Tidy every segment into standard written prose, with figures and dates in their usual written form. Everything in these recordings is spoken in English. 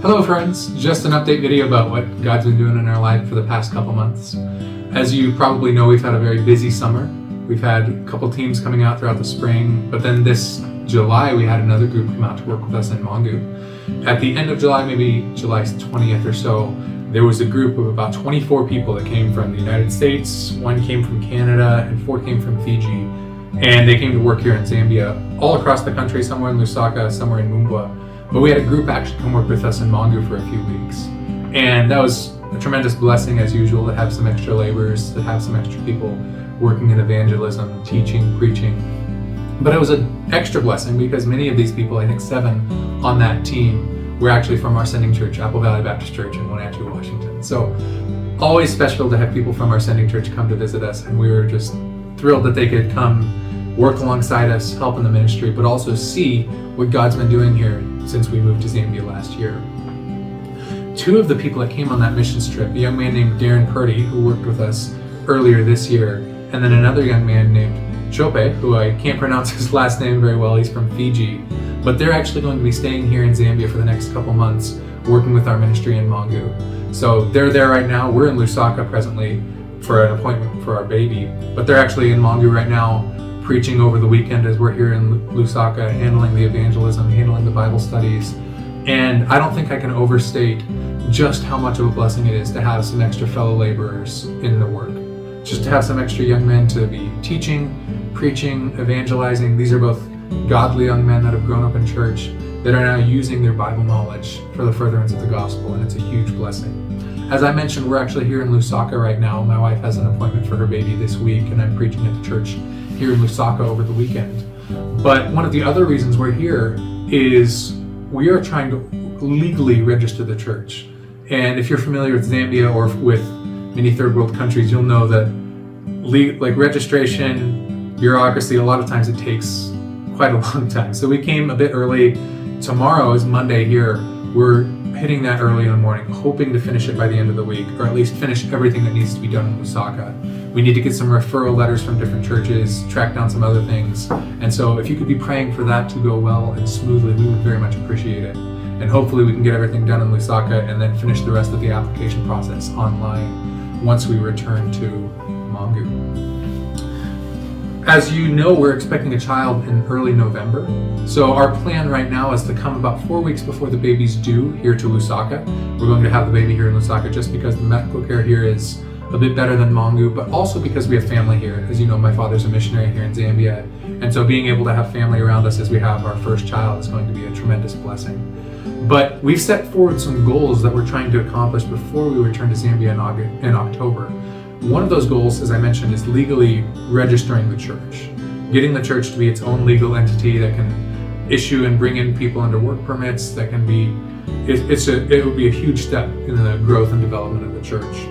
Hello friends, just an update video about what God's been doing in our life for the past couple months. As you probably know, we've had a very busy summer. We've had a couple teams coming out throughout the spring, but then this July we had another group come out to work with us in Mongu. At the end of July, maybe July 20th or so, there was a group of about 24 people that came from the United States, one came from Canada, and 4 came from Fiji. And they came to work here in Zambia, all across the country, somewhere in Lusaka, somewhere in Mumbwa. But we had a group actually come work with us in Mongu for a few weeks. And that was a tremendous blessing, as usual, to have some extra laborers, to have some extra people working in evangelism, teaching, preaching. But it was an extra blessing because many of these people, I think 7 on that team, were actually from our sending church, Apple Valley Baptist Church in Wenatchee, Washington. So always special to have people from our sending church come to visit us, and we were just thrilled that they could come work alongside us, help in the ministry, but also see what God's been doing here since we moved to Zambia last year. 2 of the people that came on that missions trip, a young man named Darren Purdy, who worked with us earlier this year, and then another young man named Chope, who I can't pronounce his last name very well, he's from Fiji, but they're actually going to be staying here in Zambia for the next couple months, working with our ministry in Mongu. So they're there right now. We're in Lusaka presently for an appointment for our baby, but they're actually in Mongu right now, preaching over the weekend as we're here in Lusaka, handling the evangelism, handling the Bible studies. And I don't think I can overstate just how much of a blessing it is to have some extra fellow laborers in the work. Just to have some extra young men to be teaching, preaching, evangelizing. These are both godly young men that have grown up in church that are now using their Bible knowledge for the furtherance of the gospel, and it's a huge blessing. As I mentioned, we're actually here in Lusaka right now. My wife has an appointment for her baby this week, and I'm preaching at the church here in Lusaka over the weekend. But one of the other reasons we're here is we are trying to legally register the church. And if you're familiar with Zambia or with many third world countries, you'll know that registration, bureaucracy, a lot of times it takes quite a long time. So we came a bit early. Tomorrow is Monday here. We're hitting that early in the morning, hoping to finish it by the end of the week, or at least finish everything that needs to be done in Lusaka. We need to get some referral letters from different churches, track down some other things. And so if you could be praying for that to go well and smoothly, we would very much appreciate it. And hopefully we can get everything done in Lusaka and then finish the rest of the application process online once we return to Mongu. As you know, we're expecting a child in early November. So our plan right now is to come about 4 weeks before the baby's due here to Lusaka. We're going to have the baby here in Lusaka just because the medical care here is a bit better than Mongu, but also because we have family here. As you know, my father's a missionary here in Zambia, and so being able to have family around us as we have our first child is going to be a tremendous blessing. But we've set forward some goals that we're trying to accomplish before we return to Zambia in October. One of those goals, as I mentioned, is legally registering the church, getting the church to be its own legal entity that can issue and bring in people under work permits. That can be, it would be a huge step in the growth and development of the church.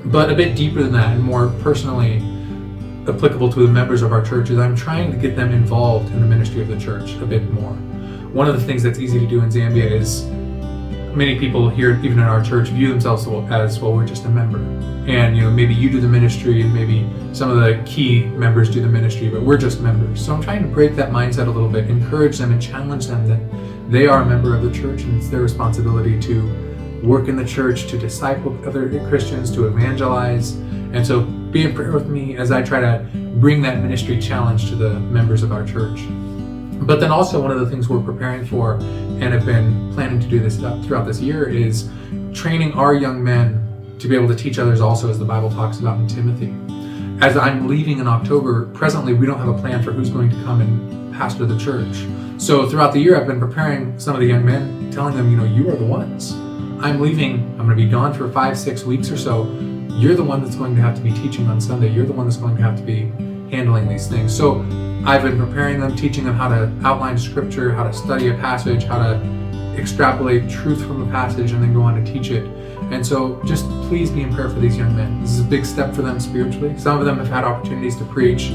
But a bit deeper than that, and more personally applicable to the members of our churches, I'm trying to get them involved in the ministry of the church a bit more. One of the things that's easy to do in Zambia is many people here, even in our church, view themselves as, well, we're just a member. And maybe you do the ministry and maybe some of the key members do the ministry, but we're just members. So I'm trying to break that mindset a little bit, encourage them and challenge them that they are a member of the church and it's their responsibility to work in the church, to disciple other Christians, to evangelize. And so be in prayer with me as I try to bring that ministry challenge to the members of our church. But then also one of the things we're preparing for and have been planning to do this throughout this year is training our young men to be able to teach others also, as the Bible talks about in Timothy. As I'm leaving in October, presently we don't have a plan for who's going to come and pastor the church. So throughout the year I've been preparing some of the young men, telling them, you are the ones. I'm leaving, I'm going to be gone for 5-6 weeks or so. You're the one that's going to have to be teaching on Sunday. You're the one that's going to have to be handling these things. So I've been preparing them, teaching them how to outline scripture, how to study a passage, how to extrapolate truth from a passage and then go on to teach it. And so just please be in prayer for these young men. This is a big step for them spiritually. Some of them have had opportunities to preach.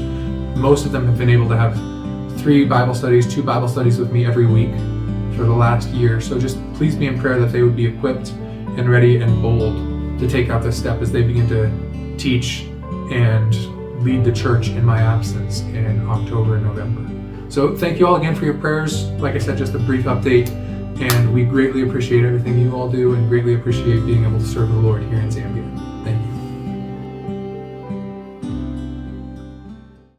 Most of them have been able to have 2 Bible studies with me every week for the last year. So just please be in prayer that they would be equipped and ready and bold to take out this step as they begin to teach and lead the church in my absence in October and November. So thank you all again for your prayers. Like I said, just a brief update. And we greatly appreciate everything you all do and greatly appreciate being able to serve the Lord here in Zambia. Thank you.